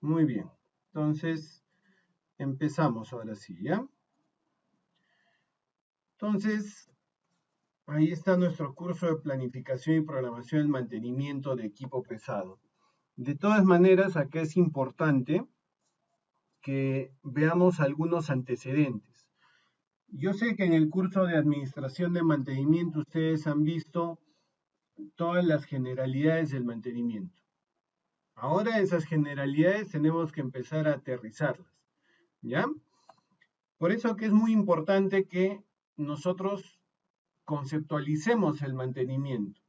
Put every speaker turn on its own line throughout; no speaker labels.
Muy bien. Entonces, empezamos ahora sí, ¿ya? Entonces, ahí está nuestro curso de planificación y programación del mantenimiento de equipo pesado. De todas maneras, acá es importante que veamos algunos antecedentes. Yo sé que en el curso de administración de mantenimiento ustedes han visto todas las generalidades del mantenimiento. Ahora esas generalidades tenemos que empezar a aterrizarlas, ¿ya? Por eso que es muy importante que nosotros conceptualicemos el mantenimiento.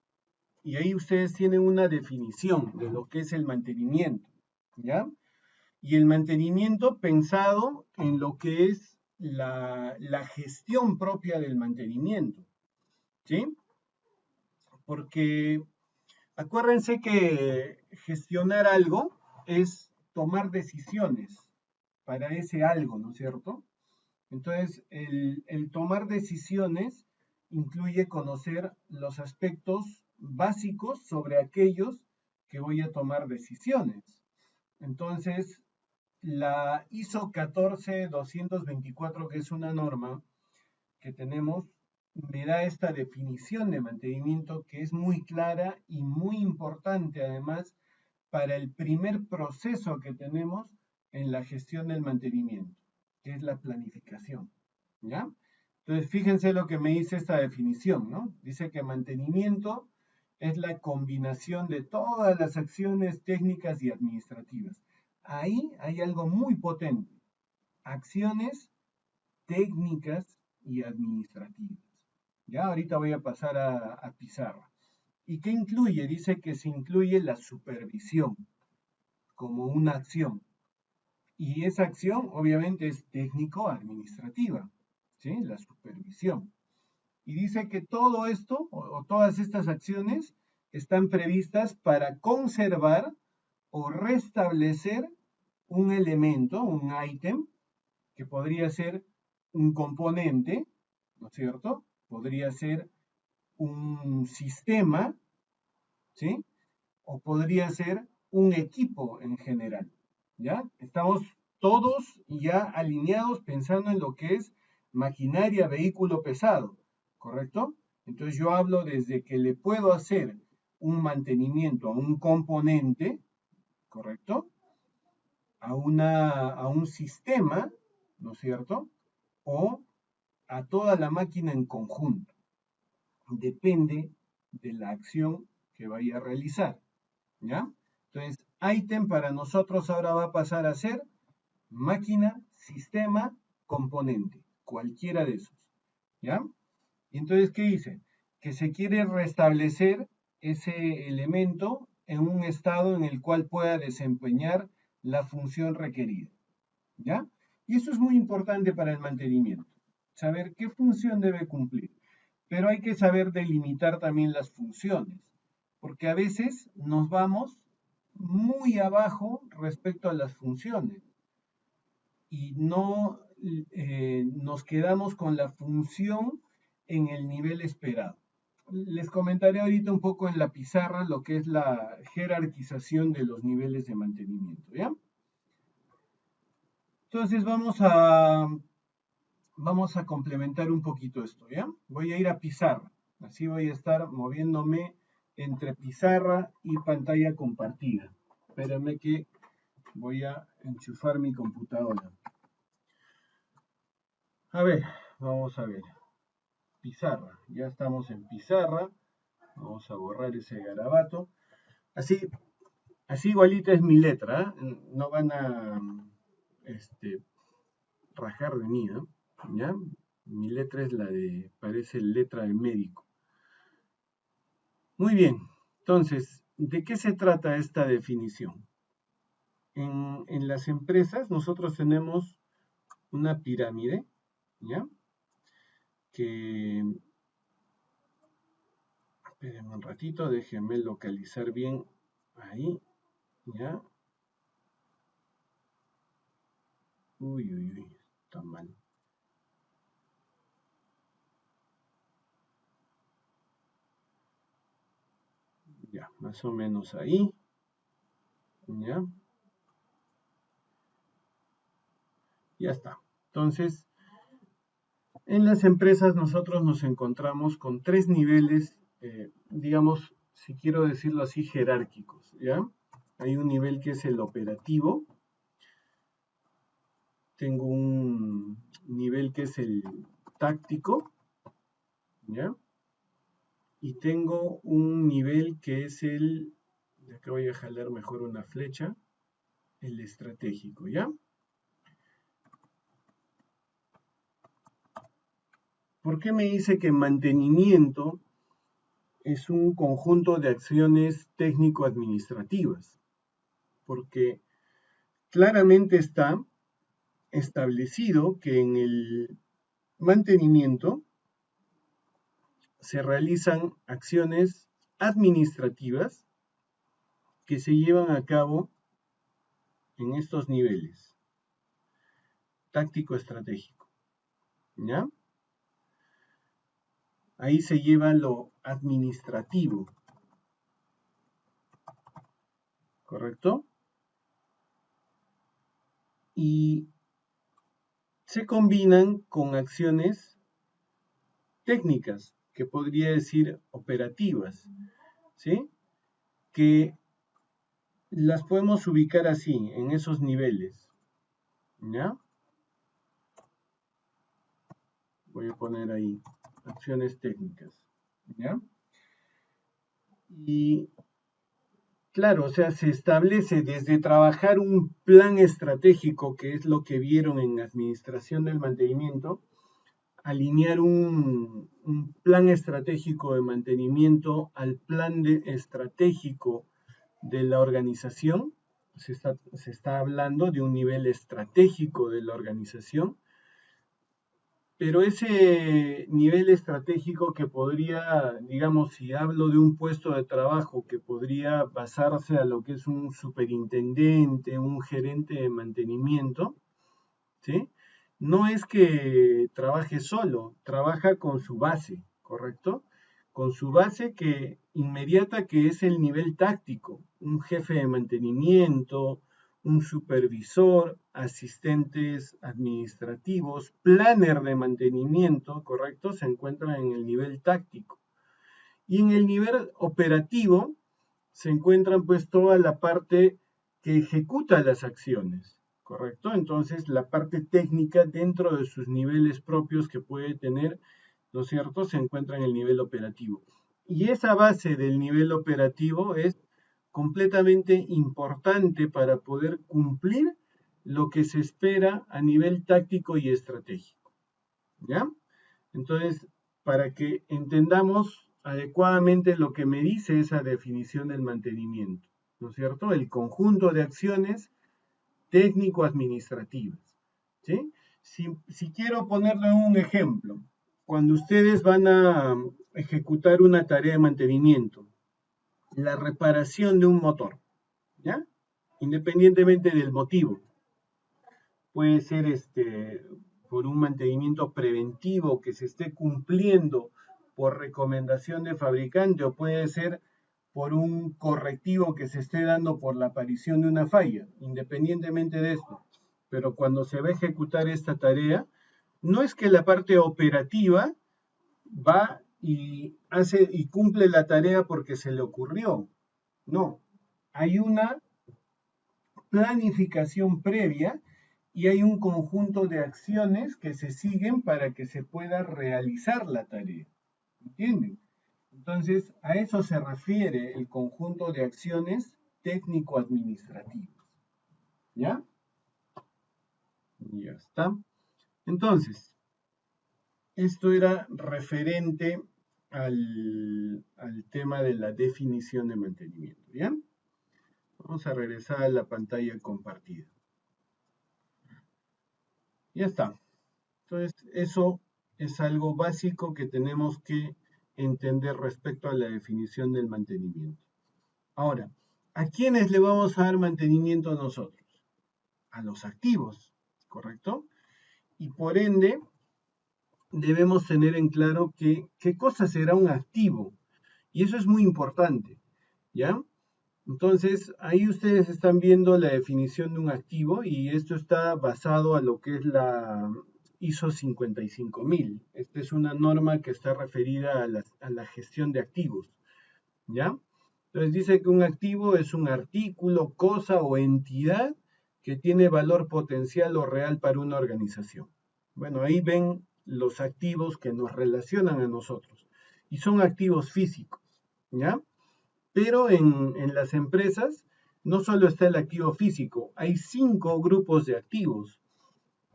Y ahí ustedes tienen una definición de lo que es el mantenimiento, ¿ya? Y el mantenimiento pensado en lo que es la gestión propia del mantenimiento, ¿sí? Porque acuérdense que gestionar algo es tomar decisiones para ese algo, ¿no es cierto? Entonces, el tomar decisiones incluye conocer los aspectos básicos sobre aquellos que voy a tomar decisiones. Entonces, la ISO 14224, que es una norma que tenemos, me da esta definición de mantenimiento que es muy clara y muy importante además para el primer proceso que tenemos en la gestión del mantenimiento, que es la planificación, ¿ya? Entonces, fíjense lo que me dice esta definición, ¿no? Dice que mantenimiento es la combinación de todas las acciones técnicas y administrativas. Ahí hay algo muy potente, acciones técnicas y administrativas. Ya ahorita voy a pasar a pizarra. ¿Y qué incluye? Dice que se incluye la supervisión como una acción. Y esa acción obviamente es técnico-administrativa, ¿sí? La supervisión. Y dice que todo esto o todas estas acciones están previstas para conservar o restablecer un elemento, un ítem, que podría ser un componente, ¿no es cierto? Podría ser un sistema, ¿sí? O podría ser un equipo en general, ¿ya? Estamos todos ya alineados pensando en lo que es maquinaria, vehículo pesado, ¿correcto? Entonces yo hablo desde que le puedo hacer un mantenimiento a un componente, ¿correcto? A un sistema, ¿no es cierto? O a toda la máquina en conjunto. Depende de la acción que vaya a realizar, ¿ya? Entonces, ítem para nosotros ahora va a pasar a ser máquina, sistema, componente, cualquiera de esos, ¿ya? Entonces, ¿qué dice? Que se quiere restablecer ese elemento en un estado en el cual pueda desempeñar la función requerida, ¿ya? Y eso es muy importante para el mantenimiento, saber qué función debe cumplir. Pero hay que saber delimitar también las funciones, porque a veces nos vamos muy abajo respecto a las funciones y no nos quedamos con la función en el nivel esperado. Les comentaré ahorita un poco en la pizarra lo que es la jerarquización de los niveles de mantenimiento, ¿ya? Entonces vamos a complementar un poquito esto, ¿ya? Voy a ir a pizarra, así voy a estar moviéndome entre pizarra y pantalla compartida. Espérenme que voy a enchufar mi computadora. A ver, vamos a ver. Pizarra, ya estamos en pizarra. Vamos a borrar ese garabato. Así, así igualita es mi letra, ¿eh? No van a rajar de mí, ¿no? ¿Ya? Mi letra es la de, parece letra de médico. Muy bien, entonces, ¿de qué se trata esta definición? En las empresas nosotros tenemos una pirámide, ¿ya? Que, espérenme un ratito, déjenme localizar bien ahí, ¿ya? Uy, uy, uy, está mal. Ya, más o menos ahí, ¿ya? Ya está. Entonces, en las empresas nosotros nos encontramos con tres niveles, digamos, si quiero decirlo así, jerárquicos, ¿ya? Hay un nivel que es el operativo, tengo un nivel que es el táctico, ¿ya? Y tengo un nivel que es el, de acá voy a jalar mejor una flecha, el estratégico, ¿ya? ¿Por qué me dice que mantenimiento es un conjunto de acciones técnico-administrativas? Porque claramente está establecido que en el mantenimiento se realizan acciones administrativas que se llevan a cabo en estos niveles, táctico-estratégico, ¿ya? Ahí se lleva lo administrativo, ¿correcto? Y se combinan con acciones técnicas, que podría decir operativas, ¿sí? Que las podemos ubicar así, en esos niveles, ¿ya? Voy a poner ahí, acciones técnicas, ¿ya? Y claro, o sea, se establece desde trabajar un plan estratégico, que es lo que vieron en administración del mantenimiento, alinear un plan estratégico de mantenimiento al plan estratégico de la organización. Se está hablando de un nivel estratégico de la organización, pero ese nivel estratégico que podría, digamos, si hablo de un puesto de trabajo que podría basarse a lo que es un superintendente, un gerente de mantenimiento, ¿sí? No es que trabaje solo, trabaja con su base, ¿correcto? Con su base que inmediata, que es el nivel táctico, un jefe de mantenimiento, un supervisor, asistentes administrativos, planner de mantenimiento, ¿correcto? Se encuentran en el nivel táctico. Y en el nivel operativo se encuentran pues toda la parte que ejecuta las acciones, ¿correcto? Entonces la parte técnica dentro de sus niveles propios que puede tener, ¿no es cierto?, se encuentra en el nivel operativo. Y esa base del nivel operativo es completamente importante para poder cumplir lo que se espera a nivel táctico y estratégico, ¿ya? Entonces, para que entendamos adecuadamente lo que me dice esa definición del mantenimiento, ¿no es cierto? El conjunto de acciones técnico-administrativas, ¿sí? Si quiero ponerle un ejemplo, cuando ustedes van a ejecutar una tarea de mantenimiento, la reparación de un motor, ¿ya? Independientemente del motivo, puede ser por un mantenimiento preventivo que se esté cumpliendo por recomendación de fabricante, o puede ser por un correctivo que se esté dando por la aparición de una falla, independientemente de esto. Pero cuando se va a ejecutar esta tarea, no es que la parte operativa va y hace y cumple la tarea porque se le ocurrió. No, hay una planificación previa y hay un conjunto de acciones que se siguen para que se pueda realizar la tarea. ¿Entienden? Entonces, a eso se refiere el conjunto de acciones técnico-administrativas. ¿Ya? Ya está. Entonces, esto era referente al tema de la definición de mantenimiento. ¿Ya? Vamos a regresar a la pantalla compartida. Ya está. Entonces, eso es algo básico que tenemos que entender respecto a la definición del mantenimiento. Ahora, ¿a quiénes le vamos a dar mantenimiento nosotros? A los activos, ¿correcto? Y por ende, debemos tener en claro qué cosa será un activo. Y eso es muy importante, ¿ya? Entonces, ahí ustedes están viendo la definición de un activo y esto está basado a lo que es la ISO 55000. Esta es una norma que está referida a la gestión de activos, ¿ya? Entonces dice que un activo es un artículo, cosa o entidad que tiene valor potencial o real para una organización. Bueno, ahí ven los activos que nos relacionan a nosotros y son activos físicos, ¿ya? Pero en las empresas no solo está el activo físico, hay 5 grupos de activos.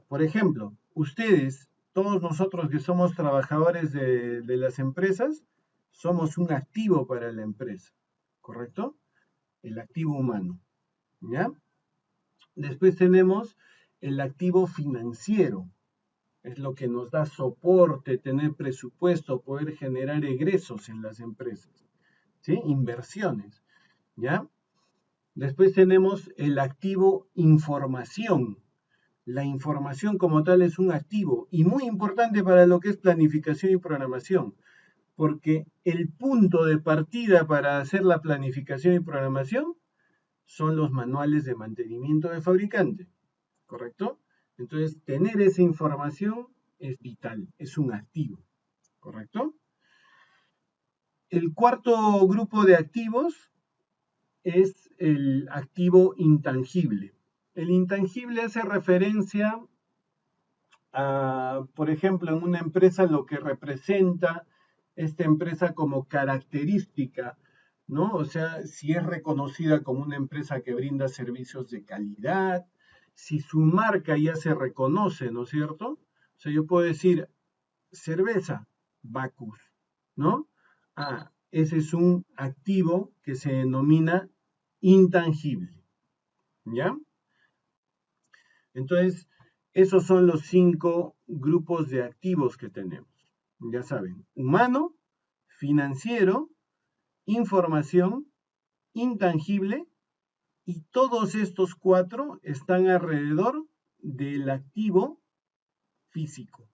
Por ejemplo, ustedes, todos nosotros que somos trabajadores de las empresas, somos un activo para la empresa, ¿correcto? El activo humano, ¿ya? Después tenemos el activo financiero, es lo que nos da soporte, tener presupuesto, poder generar egresos en las empresas, ¿sí? Inversiones, ¿ya? Después tenemos el activo información. La información como tal es un activo y muy importante para lo que es planificación y programación, porque el punto de partida para hacer la planificación y programación son los manuales de mantenimiento de fabricante, ¿correcto? Entonces, tener esa información es vital, es un activo, ¿correcto? El cuarto grupo de activos es el activo intangible. El intangible hace referencia a, por ejemplo, en una empresa lo que representa esta empresa como característica, ¿no? O sea, si es reconocida como una empresa que brinda servicios de calidad, si su marca ya se reconoce, ¿no es cierto? O sea, yo puedo decir cerveza, Bacus, ¿no? Ah, ese es un activo que se denomina intangible, ¿ya? Entonces, esos son los 5 grupos de activos que tenemos. Ya saben, humano, financiero, información, intangible, y todos estos 4 están alrededor del activo físico,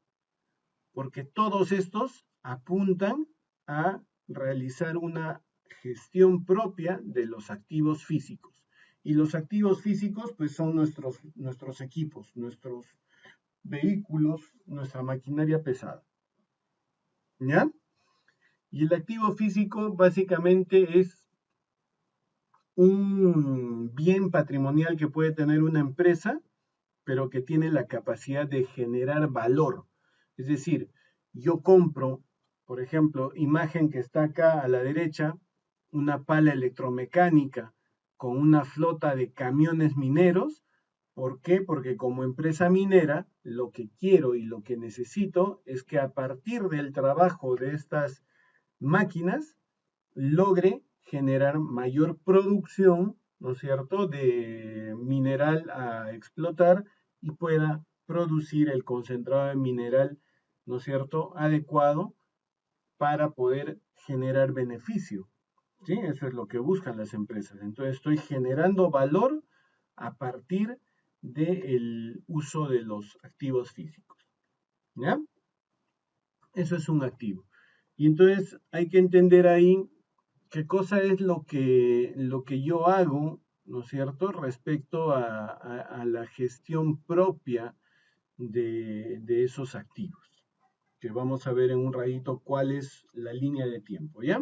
porque todos estos apuntan a realizar una gestión propia de los activos físicos. Y los activos físicos, pues son nuestros equipos, nuestros vehículos, nuestra maquinaria pesada. ¿Ya? Y el activo físico básicamente es un bien patrimonial que puede tener una empresa, pero que tiene la capacidad de generar valor. Es decir, yo compro, por ejemplo, imagen que está acá a la derecha, una pala electromecánica con una flota de camiones mineros. ¿Por qué? Porque como empresa minera, lo que quiero y lo que necesito es que a partir del trabajo de estas máquinas logre generar mayor producción, ¿no es cierto?, de mineral a explotar y pueda producir el concentrado de mineral, ¿no es cierto?, adecuado para poder generar beneficio. ¿Sí? Eso es lo que buscan las empresas. Entonces estoy generando valor a partir del uso de los activos físicos. ¿Ya? Eso es un activo. Y entonces hay que entender ahí qué cosa es lo que yo hago, ¿no es cierto?, respecto a la gestión propia de esos activos, que vamos a ver en un ratito cuál es la línea de tiempo, ¿ya?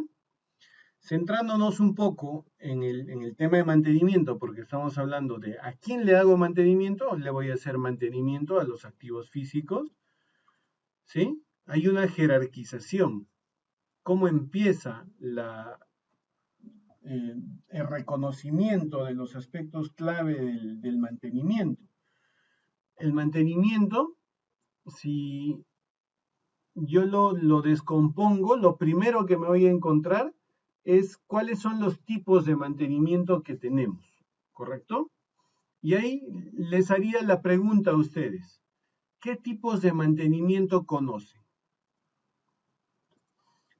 Centrándonos un poco en el tema de mantenimiento, porque estamos hablando de a quién le hago mantenimiento, le voy a hacer mantenimiento a los activos físicos, ¿sí? Hay una jerarquización. ¿Cómo empieza el reconocimiento de los aspectos clave del mantenimiento? El mantenimiento, si yo lo descompongo, lo primero que me voy a encontrar es cuáles son los tipos de mantenimiento que tenemos, ¿correcto? Y ahí les haría la pregunta a ustedes, ¿qué tipos de mantenimiento conocen?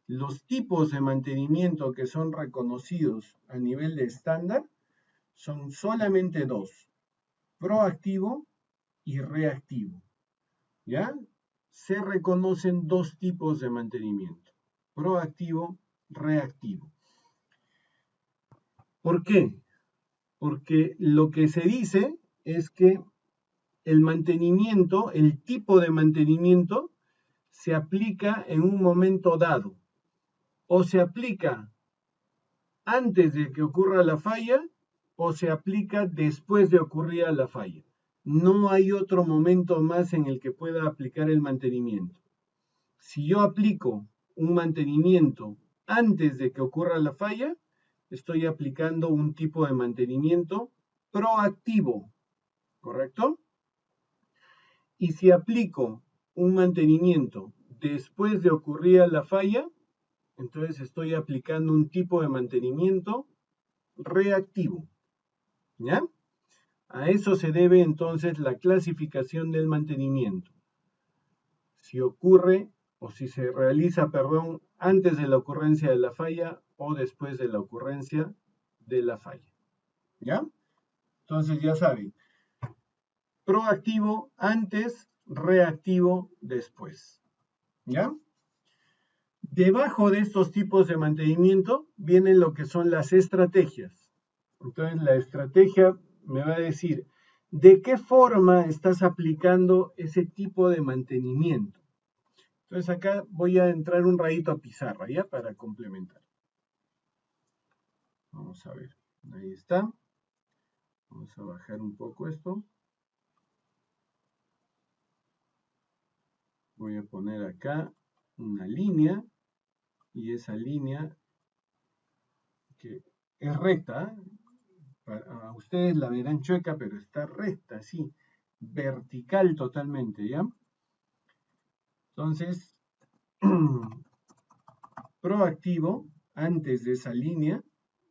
Los tipos de mantenimiento que son reconocidos a nivel de estándar son solamente 2, proactivo y reactivo. ¿Ya? Se reconocen 2 tipos de mantenimiento, proactivo, reactivo. ¿Por qué? Porque lo que se dice es que el mantenimiento, el tipo de mantenimiento, se aplica en un momento dado. O se aplica antes de que ocurra la falla o se aplica después de ocurrir la falla. No hay otro momento más en el que pueda aplicar el mantenimiento. Si yo aplico un mantenimiento antes de que ocurra la falla, estoy aplicando un tipo de mantenimiento proactivo, ¿correcto? Y si aplico un mantenimiento después de ocurrir la falla, entonces estoy aplicando un tipo de mantenimiento reactivo, ¿ya? A eso se debe entonces la clasificación del mantenimiento. Si ocurre o si se realiza, perdón, antes de la ocurrencia de la falla o después de la ocurrencia de la falla, ¿ya? Entonces ya saben, proactivo antes, reactivo después, ¿ya? Debajo de estos tipos de mantenimiento vienen lo que son las estrategias. Entonces la estrategia me va a decir de qué forma estás aplicando ese tipo de mantenimiento. Entonces acá voy a entrar un rayito a pizarra, ¿ya? Para complementar. Vamos a ver, ahí está. Vamos a bajar un poco esto. Voy a poner acá una línea y esa línea que es recta, a ustedes la verán chueca, pero está recta, así, vertical totalmente, ¿ya? Entonces, proactivo antes de esa línea.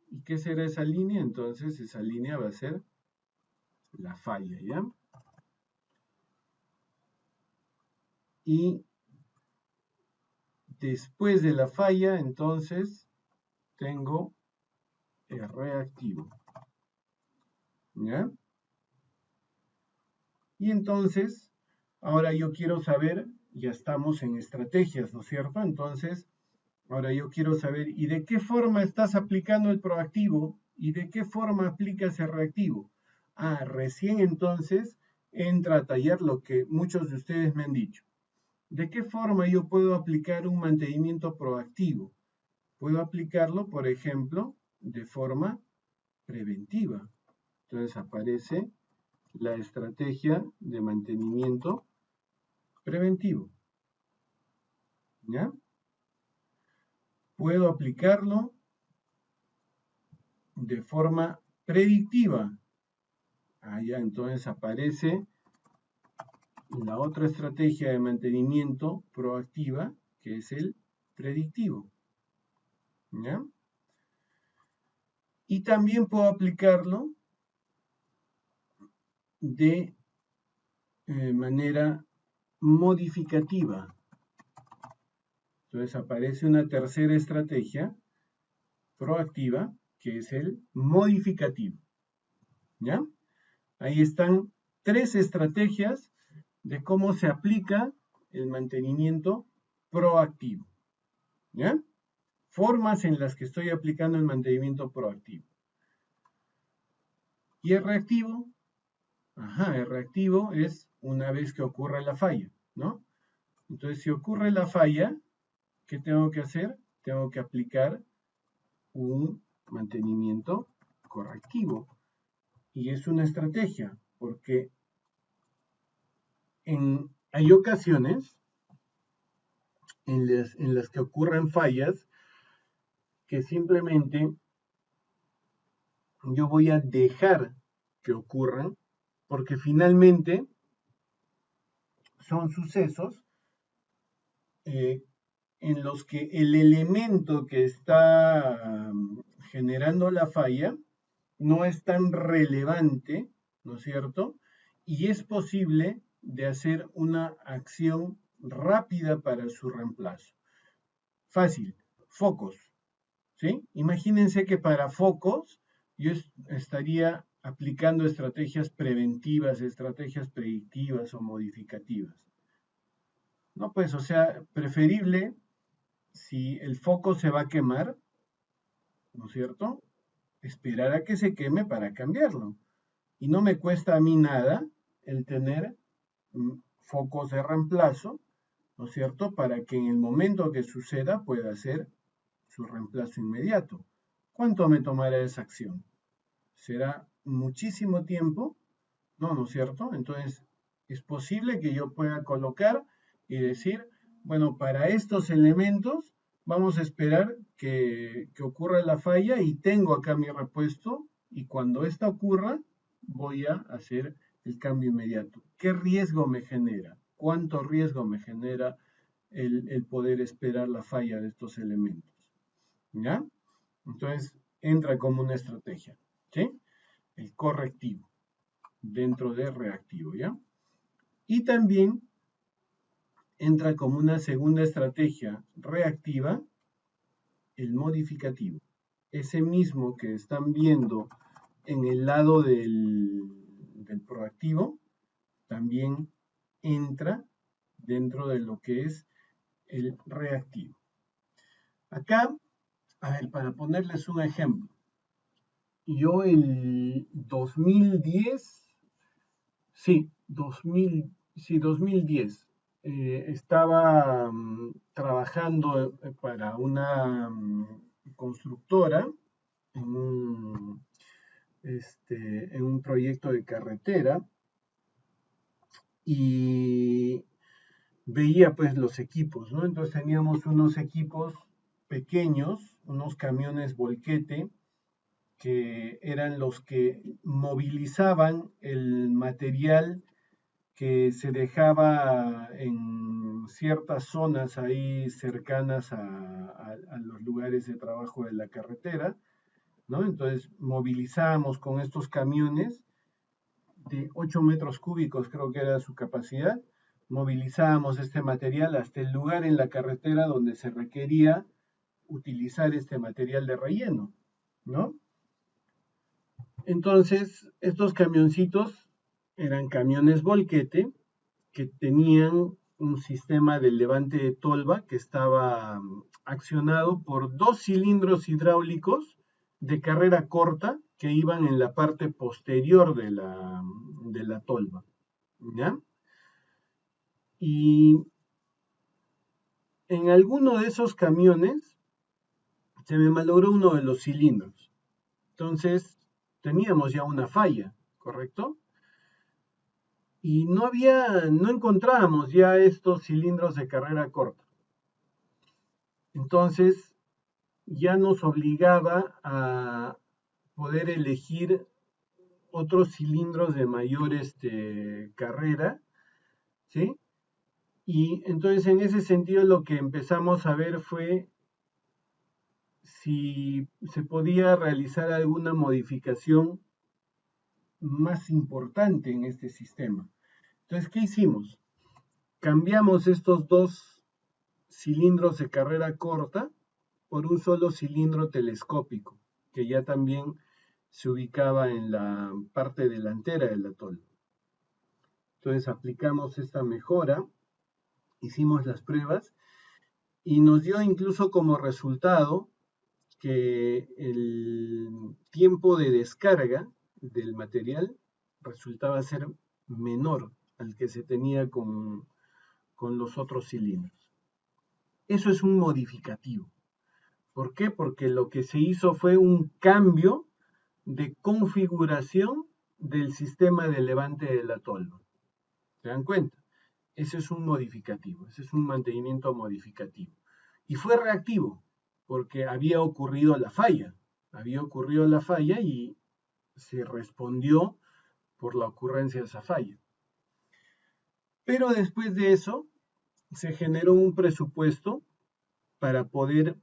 ¿Y qué será esa línea? Entonces, esa línea va a ser la falla, ¿ya? Y después de la falla, entonces, tengo el reactivo, ¿ya? Y entonces, ahora yo quiero saber, ya estamos en estrategias, ¿no es cierto? Entonces, ahora yo quiero saber, ¿y de qué forma estás aplicando el proactivo? ¿Y de qué forma aplicas el reactivo? Ah, recién entonces entra a tallar lo que muchos de ustedes me han dicho. ¿De qué forma yo puedo aplicar un mantenimiento proactivo? Puedo aplicarlo, por ejemplo, de forma preventiva. Entonces aparece la estrategia de mantenimiento preventivo, ¿ya? Puedo aplicarlo de forma predictiva. Allá entonces aparece la otra estrategia de mantenimiento proactiva, que es el predictivo, ¿ya? Y también puedo aplicarlo de manera modificativa. Entonces aparece una tercera estrategia proactiva, que es el modificativo, ¿ya? Ahí están 3 estrategias de cómo se aplica el mantenimiento proactivo, ¿ya? Formas en las que estoy aplicando el mantenimiento proactivo. ¿Y el reactivo? Ajá, el reactivo es una vez que ocurra la falla, ¿no? Entonces, si ocurre la falla, ¿qué tengo que hacer? Tengo que aplicar un mantenimiento correctivo. Y es una estrategia, porque hay ocasiones en las que ocurren fallas que simplemente yo voy a dejar que ocurran, porque finalmente son sucesos en los que el elemento que está generando la falla no es tan relevante, ¿no es cierto? Y es posible de hacer una acción rápida para su reemplazo. Fácil, focos, ¿sí? Imagínense que para focos yo estaría aplicando estrategias preventivas, estrategias predictivas o modificativas. No, pues, o sea, preferible si el foco se va a quemar, ¿no es cierto? esperar a que se queme para cambiarlo. Y no me cuesta a mí nada el tener focos de reemplazo, ¿no es cierto? Para que en el momento que suceda pueda hacer su reemplazo inmediato. ¿Cuánto me tomará esa acción? ¿Será muchísimo tiempo? No, ¿no es cierto? Entonces, es posible que yo pueda colocar y decir, bueno, para estos elementos vamos a esperar que ocurra la falla y tengo acá mi repuesto y cuando esta ocurra voy a hacer el cambio inmediato. ¿Qué riesgo me genera? ¿Cuánto riesgo me genera el poder esperar la falla de estos elementos? ¿Ya? Entonces, entra como una estrategia, ¿sí? El correctivo dentro de reactivo, ¿ya? Y también entra como una segunda estrategia reactiva el modificativo. Ese mismo que están viendo en el lado del proactivo, también entra dentro de lo que es el reactivo. Acá, a ver, para ponerles un ejemplo, yo el 2010, sí, 2010, estaba trabajando para una constructora en en un proyecto de carretera y veía pues los equipos, ¿no? Entonces teníamos unos equipos pequeños, unos camiones volquete, que eran los que movilizaban el material que se dejaba en ciertas zonas ahí cercanas a los lugares de trabajo de la carretera, ¿no? Entonces movilizábamos con estos camiones de 8 metros cúbicos, creo que era su capacidad, movilizábamos este material hasta el lugar en la carretera donde se requería utilizar este material de relleno, ¿no? Entonces, estos camioncitos eran camiones volquete que tenían un sistema de levante de tolva que estaba accionado por 2 cilindros hidráulicos de carrera corta que iban en la parte posterior de la tolva, ¿ya? Y en alguno de esos camiones se me malogró uno de los cilindros. Entonces, teníamos ya una falla, ¿correcto? Y no encontrábamos ya estos cilindros de carrera corta. Entonces, ya nos obligaba a poder elegir otros cilindros de mayor carrera, ¿sí? Y entonces en ese sentido lo que empezamos a ver fue si se podía realizar alguna modificación más importante en este sistema. Entonces, ¿qué hicimos? Cambiamos estos 2 cilindros de carrera corta por un solo cilindro telescópico, que ya también se ubicaba en la parte delantera del atol. Entonces aplicamos esta mejora, hicimos las pruebas y nos dio incluso como resultado que el tiempo de descarga del material resultaba ser menor al que se tenía con los otros cilindros. Eso es un modificativo. ¿Por qué? Porque lo que se hizo fue un cambio de configuración del sistema de levante de la tolva. ¿Se dan cuenta? Ese es un modificativo, ese es un mantenimiento modificativo. Y fue reactivo, porque había ocurrido la falla. Había ocurrido la falla y se respondió por la ocurrencia de esa falla. Pero después de eso, se generó un presupuesto para poder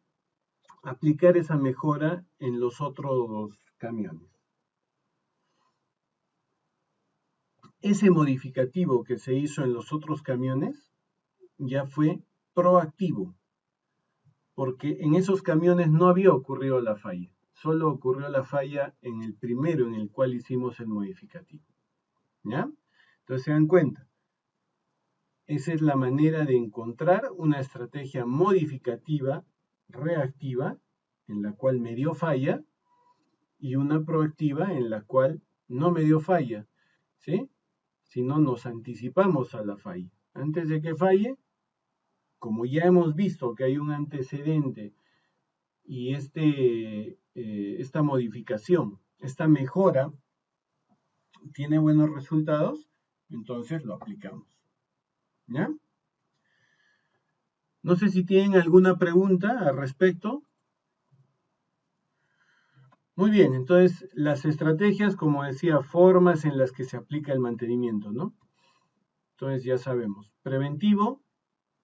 aplicar esa mejora en los otros camiones. Ese modificativo que se hizo en los otros camiones ya fue proactivo, porque en esos camiones no había ocurrido la falla, solo ocurrió la falla en el primero en el cual hicimos el modificativo. ¿Ya? Entonces se dan cuenta, esa es la manera de encontrar una estrategia modificativa reactiva en la cual me dio falla y una proactiva en la cual no me dio falla, ¿sí? Sino nos anticipamos a la falla. Antes de que falle, como ya hemos visto que hay un antecedente y esta modificación, esta mejora tiene buenos resultados, entonces lo aplicamos. ¿Ya? No sé si tienen alguna pregunta al respecto. Muy bien, entonces las estrategias, como decía, formas en las que se aplica el mantenimiento, ¿no? Entonces ya sabemos, preventivo,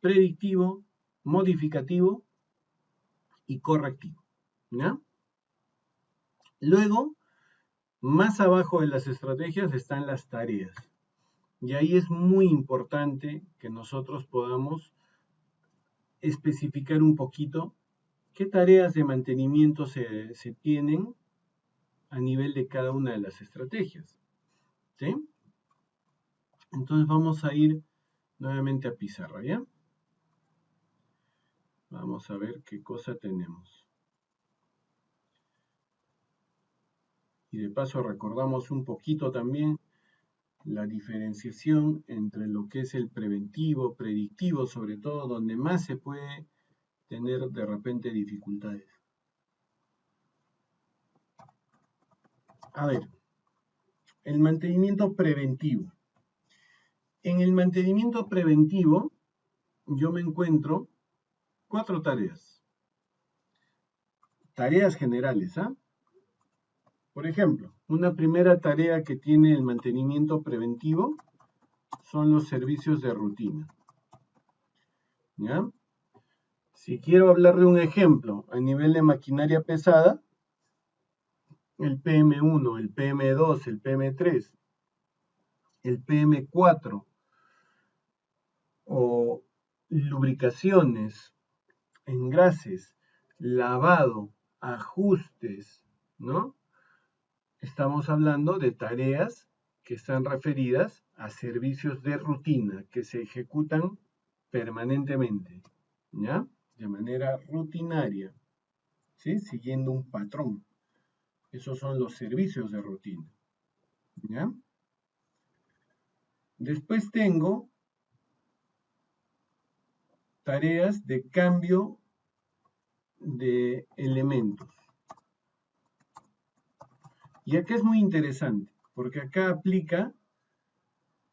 predictivo, modificativo y correctivo, ¿ya? Luego, más abajo de las estrategias están las tareas. Y ahí es muy importante que nosotros podamos especificar un poquito qué tareas de mantenimiento se tienen a nivel de cada una de las estrategias, ¿sí? Entonces vamos a ir nuevamente a pizarra, ¿ya? Vamos a ver qué cosa tenemos. Y de paso recordamos un poquito también la diferenciación entre lo que es el preventivo, predictivo, sobre todo donde más se puede tener de repente dificultades. A ver, el mantenimiento preventivo. En el mantenimiento preventivo yo me encuentro 4 tareas. Tareas generales, ¿ah? Por ejemplo, una primera tarea que tiene el mantenimiento preventivo son los servicios de rutina. ¿Ya? Si quiero hablar de un ejemplo a nivel de maquinaria pesada, el PM1, el PM2, el PM3, el PM4 o lubricaciones, engrases, lavado, ajustes, ¿no? Estamos hablando de tareas que están referidas a servicios de rutina que se ejecutan permanentemente, ¿ya? De manera rutinaria, ¿sí? Siguiendo un patrón. Esos son los servicios de rutina, ¿ya? Después tengo tareas de cambio de elementos. Y acá es muy interesante, porque acá aplica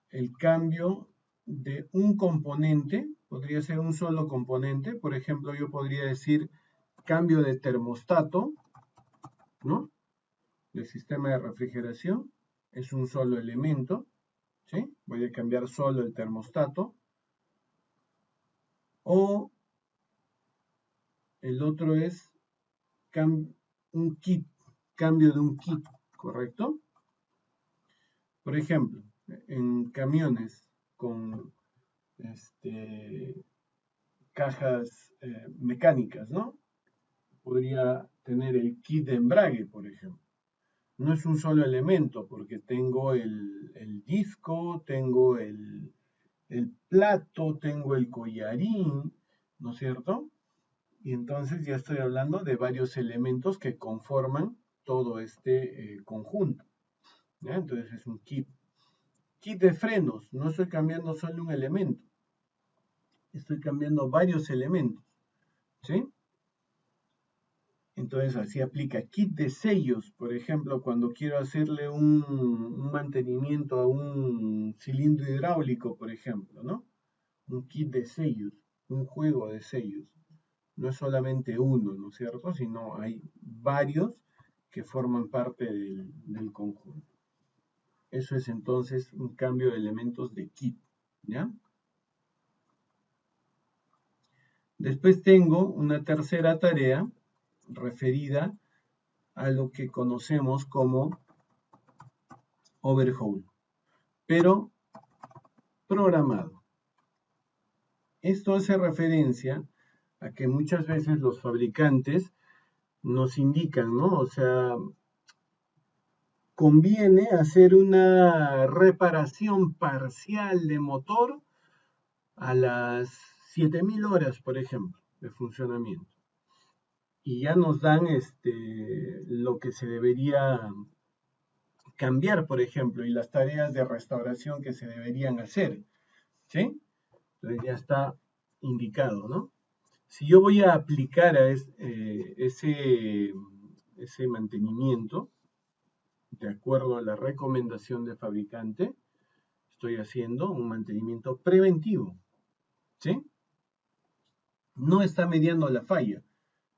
el cambio de un componente, podría ser un solo componente, por ejemplo, yo podría decir cambio de termostato, ¿no? Del sistema de refrigeración, es un solo elemento, ¿sí? Voy a cambiar solo el termostato. O el otro es un kit, cambio de un kit, ¿correcto? Por ejemplo, en camiones con cajas mecánicas, ¿no? Podría tener el kit de embrague, por ejemplo. No es un solo elemento, porque tengo el disco, tengo el plato, tengo el collarín, ¿no es cierto? Y entonces ya estoy hablando de varios elementos que conforman todo este conjunto, ¿ya? Entonces es un kit. Kit de frenos, no estoy cambiando solo un elemento, estoy cambiando varios elementos, ¿sí? Entonces así aplica. Kit de sellos, por ejemplo, cuando quiero hacerle un mantenimiento a un cilindro hidráulico, por ejemplo, ¿no? Un kit de sellos, un juego de sellos. No es solamente uno, ¿no es cierto? Sino hay varios que forman parte del conjunto. Eso es entonces un cambio de elementos de kit, ¿ya? Después tengo una tercera tarea referida a lo que conocemos como overhaul, pero programado. Esto hace referencia a que muchas veces los fabricantes nos indican, ¿no? O sea, conviene hacer una reparación parcial de motor a las 7000 horas, por ejemplo, de funcionamiento. y ya nos dan lo que se debería cambiar, por ejemplo, y las tareas de restauración que se deberían hacer, ¿sí? Entonces ya está indicado, ¿no? Si yo voy a aplicar a ese mantenimiento, de acuerdo a la recomendación del fabricante, estoy haciendo un mantenimiento preventivo, ¿sí? No está mediando la falla,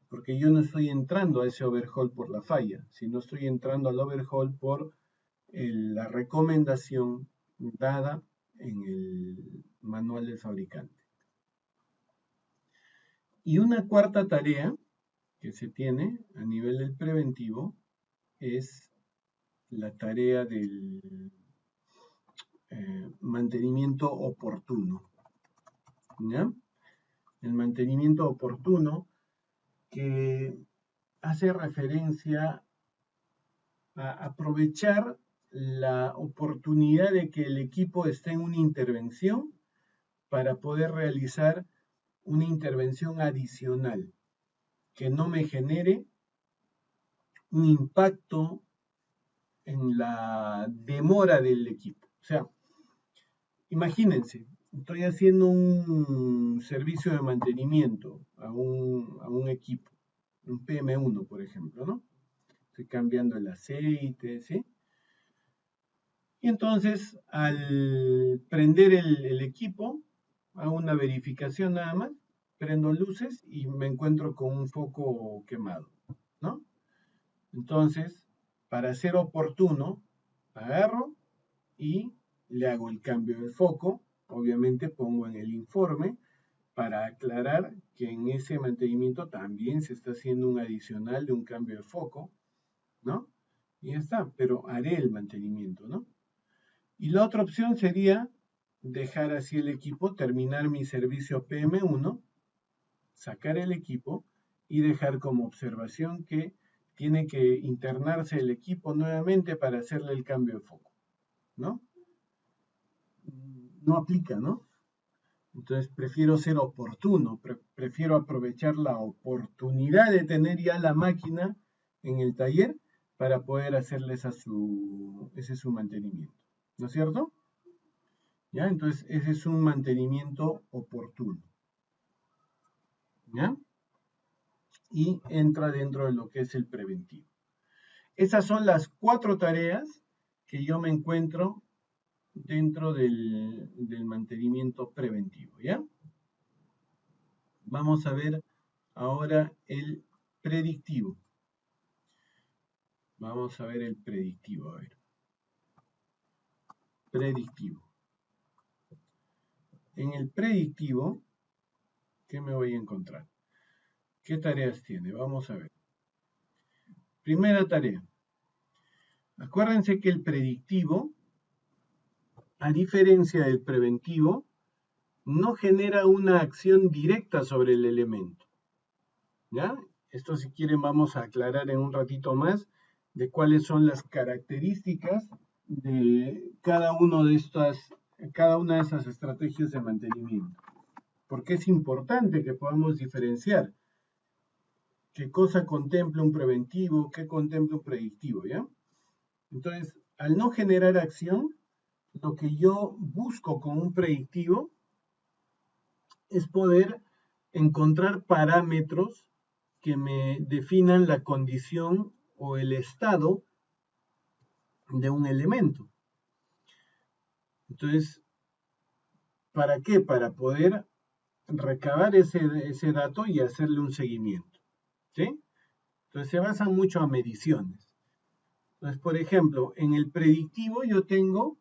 porque yo no estoy entrando a ese overhaul por la falla, sino estoy entrando al overhaul por la recomendación dada en el manual del fabricante. Y una cuarta tarea que se tiene a nivel del preventivo es la tarea del mantenimiento oportuno, ¿ya? El mantenimiento oportuno que hace referencia a aprovechar la oportunidad de que el equipo esté en una intervención para poder realizar una intervención adicional que no me genere un impacto en la demora del equipo. O sea, imagínense, estoy haciendo un servicio de mantenimiento a un equipo, un PM1, por ejemplo, ¿no? Estoy cambiando el aceite, ¿sí? Y entonces, al prender el equipo, hago una verificación nada más, prendo luces y me encuentro con un foco quemado, ¿no? Entonces, para ser oportuno, agarro y le hago el cambio de foco. Obviamente pongo en el informe para aclarar que en ese mantenimiento también se está haciendo un adicional de un cambio de foco, ¿no? Y ya está, pero haré el mantenimiento, ¿no? Y la otra opción sería dejar así el equipo, terminar mi servicio PM1, sacar el equipo y dejar como observación que tiene que internarse el equipo nuevamente para hacerle el cambio de foco, ¿no? No aplica, ¿no? Entonces prefiero ser oportuno, prefiero aprovechar la oportunidad de tener ya la máquina en el taller para poder hacerles ese es su mantenimiento, ¿no es cierto? ¿Ya? Entonces ese es un mantenimiento oportuno, ¿ya? Y entra dentro de lo que es el preventivo. Esas son las 4 tareas que yo me encuentro dentro del mantenimiento preventivo, ¿ya? Vamos a ver ahora el predictivo. Vamos a ver el predictivo, a ver. Predictivo. En el predictivo, ¿qué me voy a encontrar? ¿Qué tareas tiene? Vamos a ver. Primera tarea. Acuérdense que el predictivo, a diferencia del preventivo, no genera una acción directa sobre el elemento. ¿Ya? Esto, si quieren, vamos a aclarar en un ratito más de cuáles son las características de cada una de esas estrategias de mantenimiento. Porque es importante que podamos diferenciar qué cosa contempla un preventivo, qué contempla un predictivo, ¿ya? Entonces, al no generar acción, lo que yo busco con un predictivo es poder encontrar parámetros que me definan la condición o el estado de un elemento. Entonces, ¿para qué? Para poder recabar ese dato y hacerle un seguimiento, ¿sí? Entonces se basa mucho a mediciones. Entonces, por ejemplo, en el predictivo yo tengo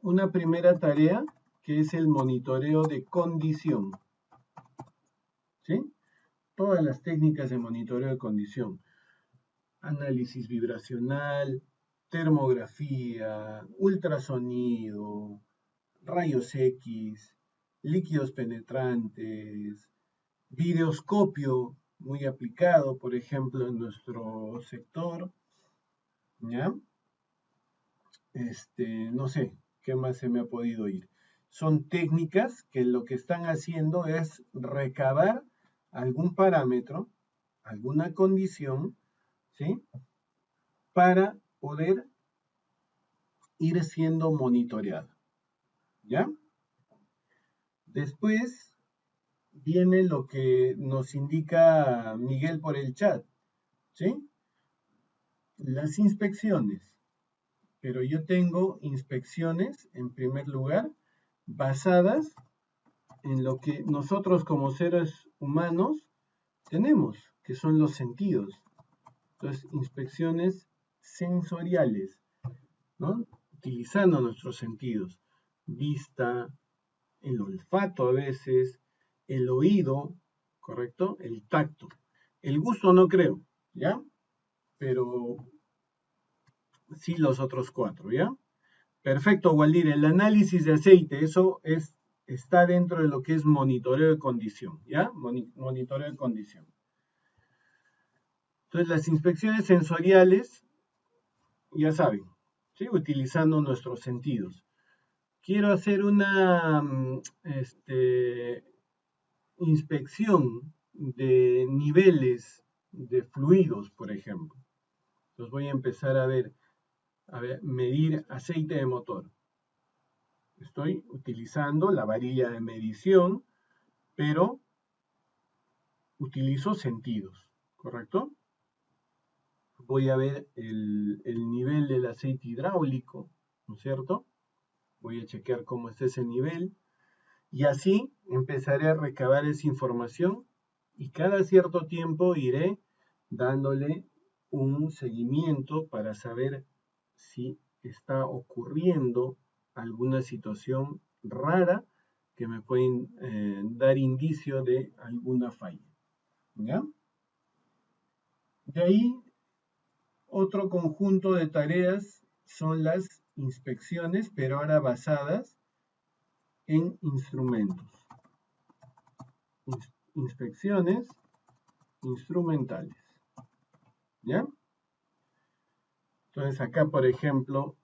una primera tarea que es el monitoreo de condición, ¿sí? Todas las técnicas de monitoreo de condición. Análisis vibracional, termografía, ultrasonido, rayos X, líquidos penetrantes, videoscopio, muy aplicado, por ejemplo, en nuestro sector, ¿ya? No sé, ¿qué más se me ha podido ir? Son técnicas que lo que están haciendo es recabar algún parámetro alguna condición, ¿sí? Para poder ir siendo monitoreada, ¿ya? Después viene lo que nos indica Miguel por el chat, ¿sí? Las inspecciones. Pero yo tengo inspecciones, en primer lugar, basadas en lo que nosotros como seres humanos tenemos, que son los sentidos. Entonces, inspecciones sensoriales, ¿no? Utilizando nuestros sentidos. Vista, el olfato a veces, el oído, ¿correcto? El tacto. El gusto no creo, ¿ya? Pero sí los otros cuatro, ¿ya? Perfecto, Waldir. El análisis de aceite, está dentro de lo que es monitoreo de condición, ¿ya? Monitoreo de condición. Entonces, las inspecciones sensoriales, ya saben, ¿sí? Utilizando nuestros sentidos. Quiero hacer una inspección de niveles de fluidos, por ejemplo. Entonces voy a empezar a ver, medir aceite de motor. Estoy utilizando la varilla de medición, pero utilizo sentidos, ¿correcto? Voy a ver el nivel del aceite hidráulico, ¿no es cierto? Voy a chequear cómo está ese nivel y así empezaré a recabar esa información y cada cierto tiempo iré dándole un seguimiento para saber si está ocurriendo alguna situación rara que me pueden dar indicio de alguna falla. ¿Ya? De ahí, otro conjunto de tareas son las inspecciones, pero ahora basadas en instrumentos. Inspecciones instrumentales. ¿Ya? Entonces acá, por ejemplo,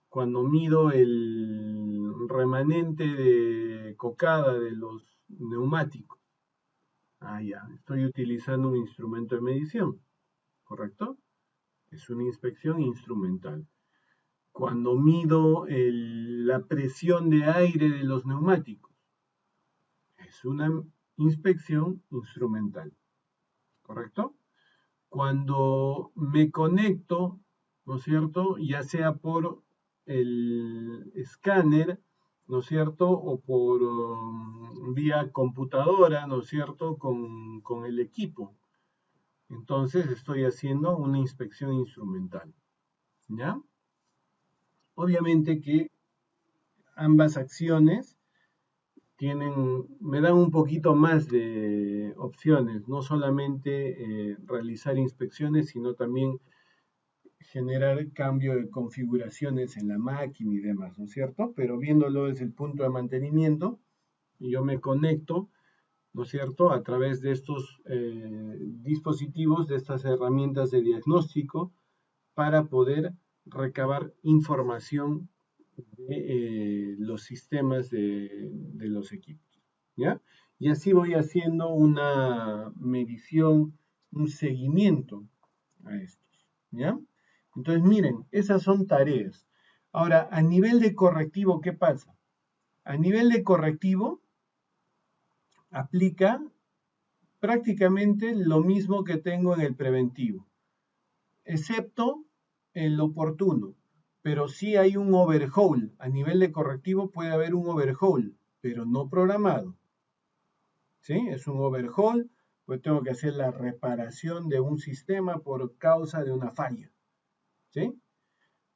cuando mido el remanente de cocada de los neumáticos, ya, estoy utilizando un instrumento de medición, ¿correcto? Es una inspección instrumental. Cuando mido la presión de aire de los neumáticos, es una inspección instrumental, ¿correcto? Cuando me conecto, ¿no es cierto? Ya sea por el escáner, ¿no es cierto? O por vía computadora, ¿no es cierto? Con el equipo. Entonces estoy haciendo una inspección instrumental, ¿ya? Obviamente que ambas acciones me dan un poquito más de opciones, no solamente realizar inspecciones, sino también generar cambio de configuraciones en la máquina y demás, ¿no es cierto? Pero viéndolo desde el punto de mantenimiento, yo me conecto, ¿no es cierto?, a través de estos dispositivos, de estas herramientas de diagnóstico, para poder recabar información de los sistemas de los equipos, ¿ya? Y así voy haciendo una medición, un seguimiento a estos, ¿ya? Entonces, miren, esas son tareas. Ahora, a nivel de correctivo, ¿qué pasa? A nivel de correctivo, aplica prácticamente lo mismo que tengo en el preventivo, excepto en lo oportuno. Pero sí hay un overhaul. A nivel de correctivo puede haber un overhaul, pero no programado. ¿Sí? Es un overhaul, pues tengo que hacer la reparación de un sistema por causa de una falla. ¿Sí?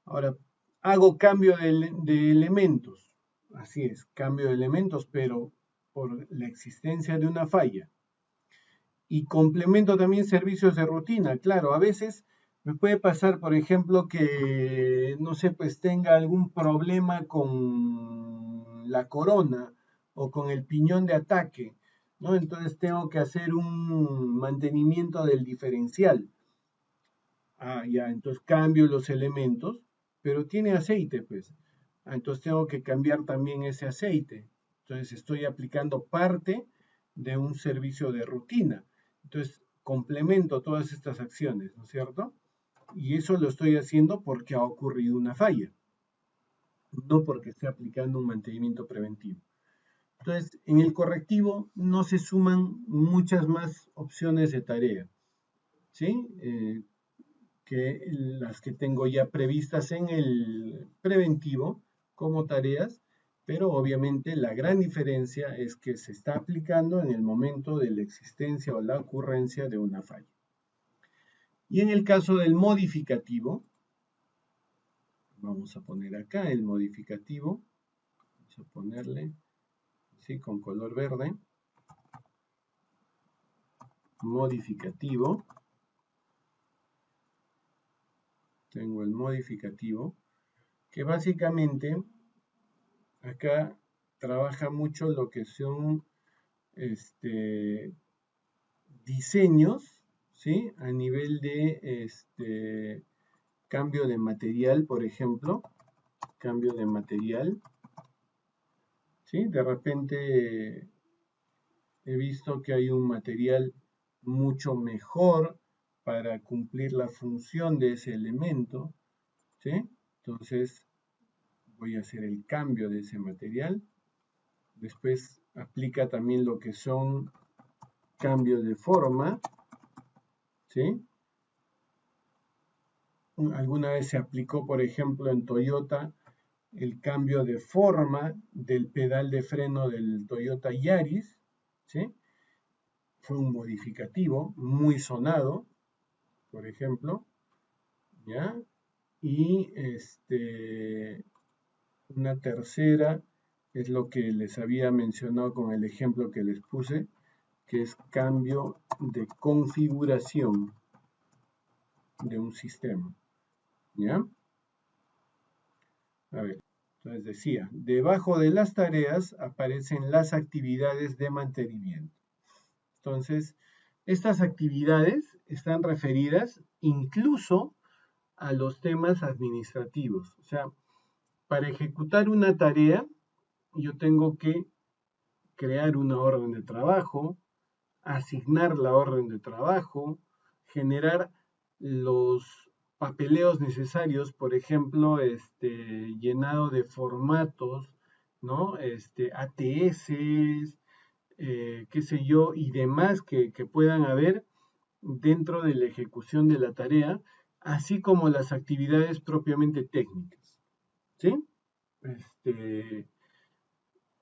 Ahora, hago cambio de elementos. Así es, cambio de elementos, pero por la existencia de una falla. Y complemento también servicios de rutina. Claro, a veces me puede pasar, por ejemplo, que, no sé, pues tenga algún problema con la corona o con el piñón de ataque, ¿no? Entonces tengo que hacer un mantenimiento del diferencial. Ya, entonces cambio los elementos, pero tiene aceite, pues. Entonces tengo que cambiar también ese aceite. Entonces estoy aplicando parte de un servicio de rutina. Entonces complemento todas estas acciones, ¿no es cierto? Y eso lo estoy haciendo porque ha ocurrido una falla, no porque esté aplicando un mantenimiento preventivo. Entonces, en el correctivo no se suman muchas más opciones de tarea, ¿sí? Que las que tengo ya previstas en el preventivo como tareas, pero obviamente la gran diferencia es que se está aplicando en el momento de la existencia o la ocurrencia de una falla. Y en el caso del modificativo, vamos a poner acá el modificativo, vamos a ponerle ¿sí? Con color verde, modificativo, tengo el modificativo, que básicamente acá trabaja mucho lo que son diseños, ¿sí? A nivel de cambio de material, por ejemplo, cambio de material, ¿sí? De repente he visto que hay un material mucho mejor para cumplir la función de ese elemento, ¿sí? Entonces voy a hacer el cambio de ese material. Después aplica también lo que son cambios de forma, ¿sí? Alguna vez se aplicó, por ejemplo, en Toyota el cambio de forma del pedal de freno del Toyota Yaris, ¿sí? Fue un modificativo muy sonado, por ejemplo, ¿ya? Y una tercera es lo que les había mencionado con el ejemplo que les puse, que es cambio de configuración de un sistema, ¿ya? A ver, entonces decía, debajo de las tareas aparecen las actividades de mantenimiento. Entonces, estas actividades están referidas incluso a los temas administrativos. O sea, para ejecutar una tarea, yo tengo que crear una orden de trabajo, asignar la orden de trabajo, generar los papeleos necesarios, por ejemplo, llenado de formatos, ¿no? ATS, qué sé yo, y demás que puedan haber dentro de la ejecución de la tarea, así como las actividades propiamente técnicas, ¿sí?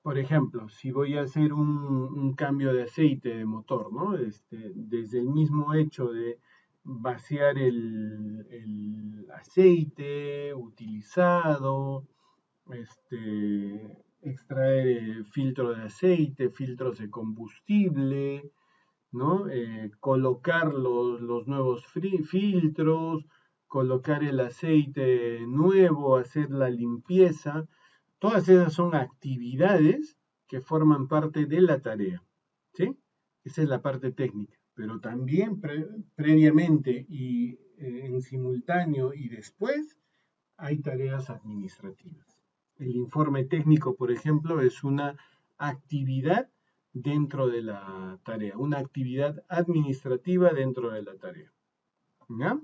Por ejemplo, si voy a hacer un cambio de aceite de motor, ¿no? Desde el mismo hecho de vaciar el aceite utilizado, extraer filtro de aceite, filtros de combustible, ¿no? Colocar los nuevos filtros, colocar el aceite nuevo, hacer la limpieza. Todas esas son actividades que forman parte de la tarea, ¿sí? Esa es la parte técnica, pero también previamente y en simultáneo y después hay tareas administrativas. El informe técnico, por ejemplo, es una actividad dentro de la tarea, una actividad administrativa dentro de la tarea, ¿ya?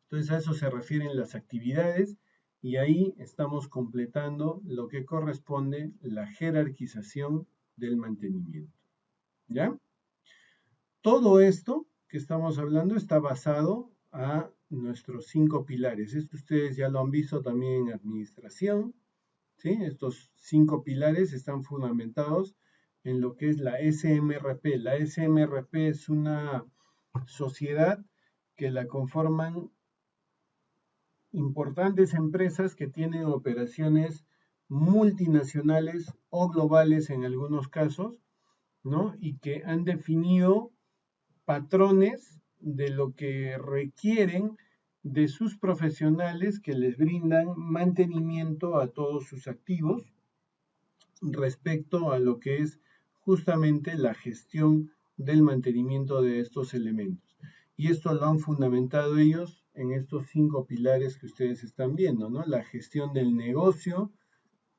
Entonces a eso se refieren las actividades y ahí estamos completando lo que corresponde la jerarquización del mantenimiento, ¿ya? Todo esto que estamos hablando está basado a nuestros 5 pilares. Esto ustedes ya lo han visto también en administración, ¿sí? Estos 5 pilares están fundamentados en lo que es la SMRP. La SMRP es una sociedad que la conforman importantes empresas que tienen operaciones multinacionales o globales en algunos casos, ¿no? Y que han definido patrones de lo que requieren de sus profesionales que les brindan mantenimiento a todos sus activos respecto a lo que es justamente la gestión del mantenimiento de estos elementos. Y esto lo han fundamentado ellos en estos 5 pilares que ustedes están viendo, ¿no? La gestión del negocio,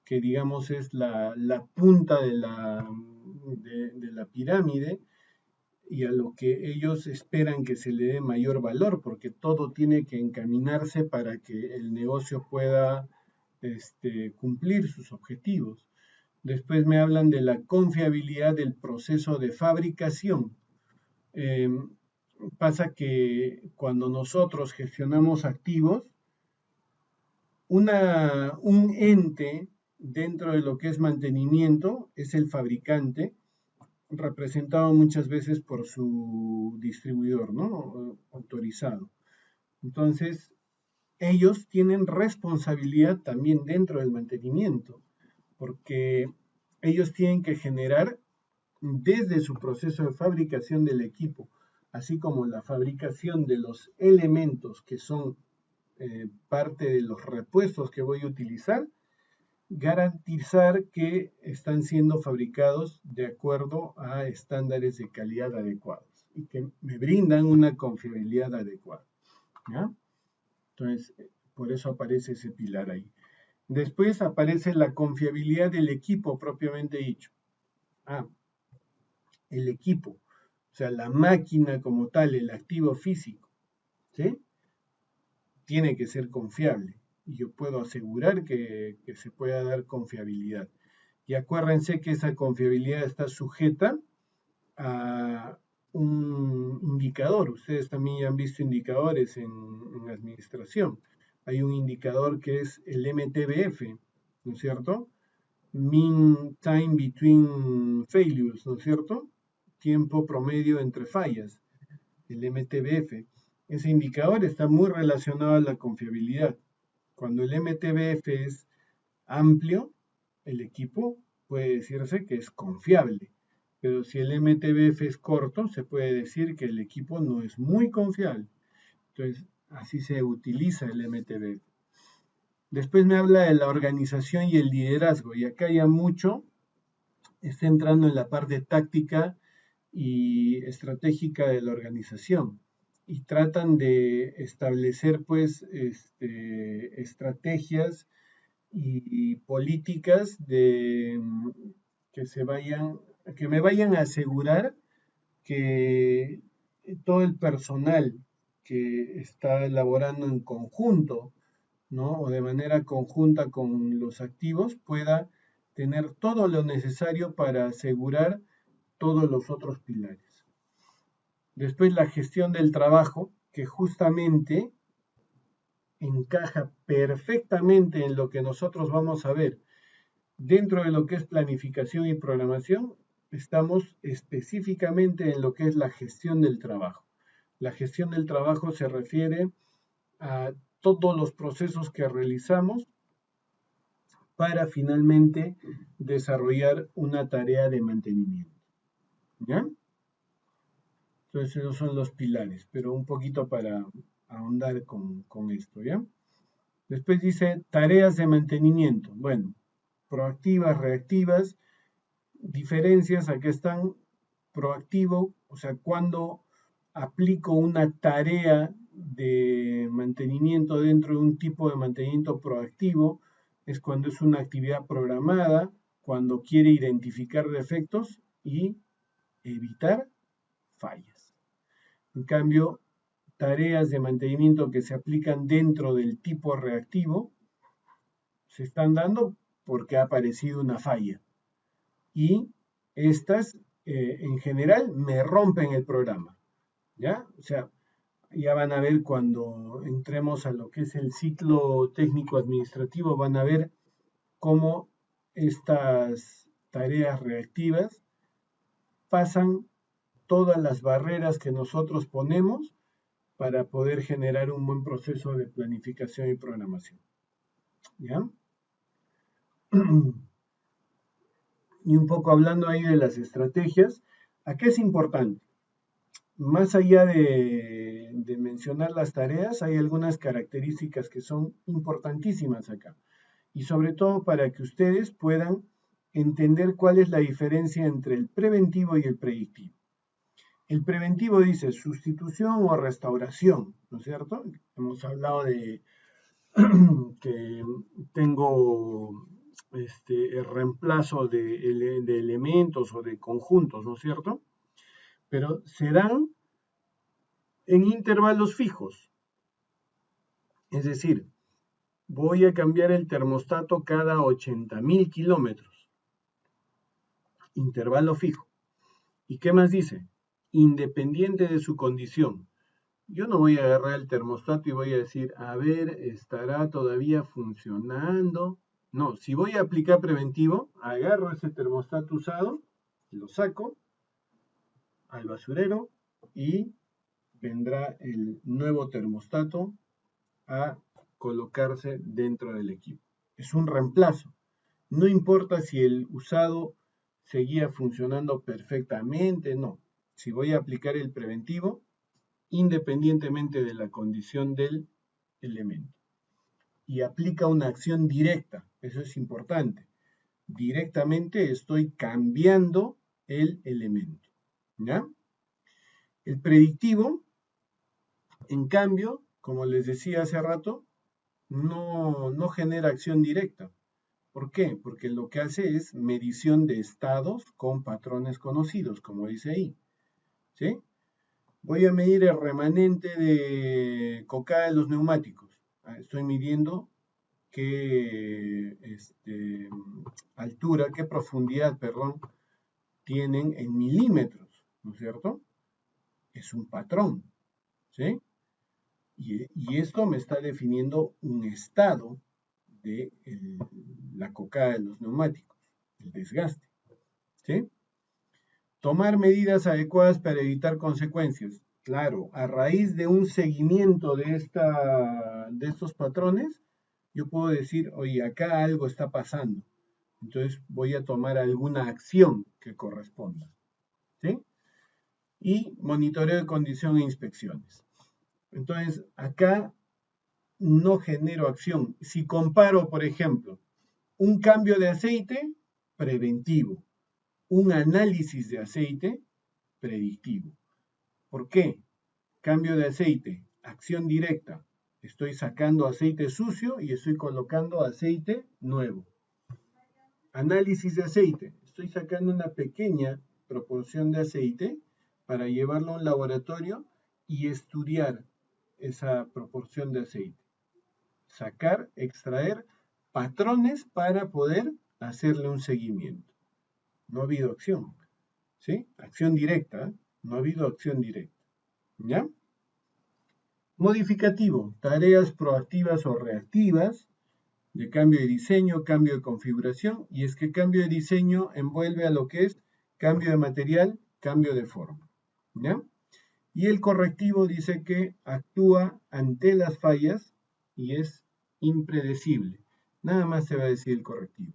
que digamos es la punta de la pirámide, y a lo que ellos esperan que se le dé mayor valor, porque todo tiene que encaminarse para que el negocio pueda cumplir sus objetivos. Después me hablan de la confiabilidad del proceso de fabricación. Pasa que cuando nosotros gestionamos activos, un ente dentro de lo que es mantenimiento es el fabricante, representado muchas veces por su distribuidor, ¿no? Autorizado. Entonces, ellos tienen responsabilidad también dentro del mantenimiento, porque ellos tienen que generar desde su proceso de fabricación del equipo, así como la fabricación de los elementos que son parte de los repuestos que voy a utilizar, garantizar que están siendo fabricados de acuerdo a estándares de calidad adecuados y que me brindan una confiabilidad adecuada. ¿Ya? Entonces, por eso aparece ese pilar ahí. Después aparece la confiabilidad del equipo propiamente dicho. El equipo, o sea, la máquina como tal, el activo físico, ¿sí? Tiene que ser confiable y yo puedo asegurar que se pueda dar confiabilidad. Y acuérdense que esa confiabilidad está sujeta a un indicador. Ustedes también han visto indicadores en administración. Hay un indicador que es el MTBF, ¿no es cierto? Mean Time Between Failures, ¿no es cierto? Tiempo promedio entre fallas, el MTBF. Ese indicador está muy relacionado a la confiabilidad. Cuando el MTBF es amplio, el equipo puede decirse que es confiable. Pero si el MTBF es corto, se puede decir que el equipo no es muy confiable. Entonces, así se utiliza el MTBF. Después me habla de la organización y el liderazgo. Y acá ya mucho está entrando en la parte táctica y estratégica de la organización. Y tratan de establecer, pues, estrategias y políticas que me vayan a asegurar que todo el personal que está elaborando en conjunto, ¿no? O de manera conjunta con los activos pueda tener todo lo necesario para asegurar todos los otros pilares. Después la gestión del trabajo, que justamente encaja perfectamente en lo que nosotros vamos a ver. Dentro de lo que es planificación y programación, estamos específicamente en lo que es la gestión del trabajo. La gestión del trabajo se refiere a todos los procesos que realizamos para finalmente desarrollar una tarea de mantenimiento. ¿Ya? Entonces esos son los pilares, pero un poquito para ahondar con esto, ¿ya? Después dice tareas de mantenimiento. Bueno, proactivas, reactivas, diferencias, aquí están proactivo, o sea, cuando aplico una tarea de mantenimiento dentro de un tipo de mantenimiento proactivo, es cuando es una actividad programada, cuando quiere identificar defectos y evitar fallas. En cambio, tareas de mantenimiento que se aplican dentro del tipo reactivo se están dando porque ha aparecido una falla. Y estas, en general, me rompen el programa. ¿Ya? O sea, ya van a ver cuando entremos a lo que es el ciclo técnico administrativo, van a ver cómo estas tareas reactivas pasan todas las barreras que nosotros ponemos para poder generar un buen proceso de planificación y programación. ¿Ya? Y un poco hablando ahí de las estrategias, ¿a qué es importante? Más allá de mencionar las tareas, hay algunas características que son importantísimas acá. Y sobre todo para que ustedes puedan entender cuál es la diferencia entre el preventivo y el predictivo. El preventivo dice sustitución o restauración, ¿no es cierto? Hemos hablado de que tengo el reemplazo de elementos o de conjuntos, ¿no es cierto? pero se dan en intervalos fijos. Es decir, voy a cambiar el termostato cada 80.000 kilómetros. Intervalo fijo. ¿Y qué más dice? Independiente de su condición. Yo no voy a agarrar el termostato y voy a decir, a ver, ¿estará todavía funcionando? No, si voy a aplicar preventivo, agarro ese termostato usado, lo saco al basurero y vendrá el nuevo termostato a colocarse dentro del equipo. Es un reemplazo. No importa si el usado seguía funcionando perfectamente, no. Si voy a aplicar el preventivo, independientemente de la condición del elemento. Y aplica una acción directa, eso es importante. Directamente estoy cambiando el elemento. ¿Ya? El predictivo, en cambio, como les decía hace rato, no genera acción directa. ¿Por qué? Porque lo que hace es medición de estados con patrones conocidos, como dice ahí. ¿Sí? Voy a medir el remanente de cocada de los neumáticos. Estoy midiendo qué altura, qué profundidad, perdón, tienen en milímetros, ¿no es cierto? Es un patrón, ¿sí? Y esto me está definiendo un estado de la cocada de los neumáticos, el desgaste, ¿sí? Tomar medidas adecuadas para evitar consecuencias. Claro, a raíz de un seguimiento de estos patrones, yo puedo decir, oye, acá algo está pasando. Entonces voy a tomar alguna acción que corresponda. ¿Sí? Y monitoreo de condición e inspecciones. Entonces, acá no genero acción. Si comparo, por ejemplo, un cambio de aceite, preventivo. Un análisis de aceite, predictivo. ¿Por qué? Cambio de aceite, acción directa. Estoy sacando aceite sucio y estoy colocando aceite nuevo. Análisis de aceite. Estoy sacando una pequeña proporción de aceite para llevarlo a un laboratorio y estudiar esa proporción de aceite. Sacar, extraer patrones para poder hacerle un seguimiento. No ha habido acción. ¿Sí? Acción directa. No ha habido acción directa. ¿Ya? Modificativo. Tareas proactivas o reactivas de cambio de diseño, cambio de configuración, y es que cambio de diseño envuelve a lo que es cambio de material, cambio de forma. ¿Ya? Y el correctivo dice que actúa ante las fallas y es impredecible. Nada más se va a decir el correctivo.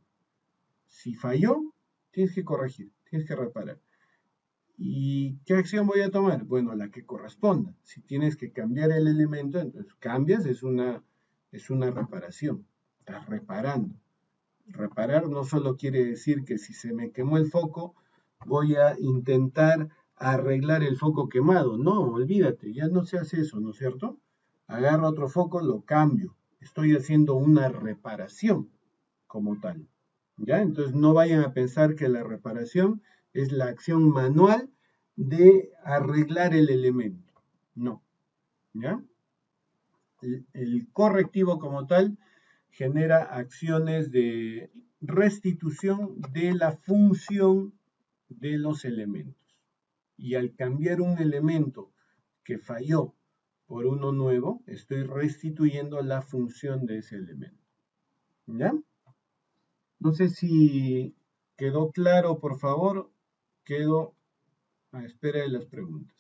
Si falló, tienes que corregir, tienes que reparar. ¿Y qué acción voy a tomar? Bueno, la que corresponda. Si tienes que cambiar el elemento, entonces cambias, es una reparación. Estás reparando. Reparar no solo quiere decir que si se me quemó el foco, voy a intentar arreglar el foco quemado. No, olvídate, ya no se hace eso, ¿no es cierto? Agarro otro foco, lo cambio. Estoy haciendo una reparación como tal. ¿Ya? Entonces no vayan a pensar que la reparación es la acción manual de arreglar el elemento. No. ¿Ya? El correctivo como tal genera acciones de restitución de la función de los elementos. Y al cambiar un elemento que falló por uno nuevo, estoy restituyendo la función de ese elemento. ¿Ya? No sé si quedó claro, por favor. Quedo a espera de las preguntas.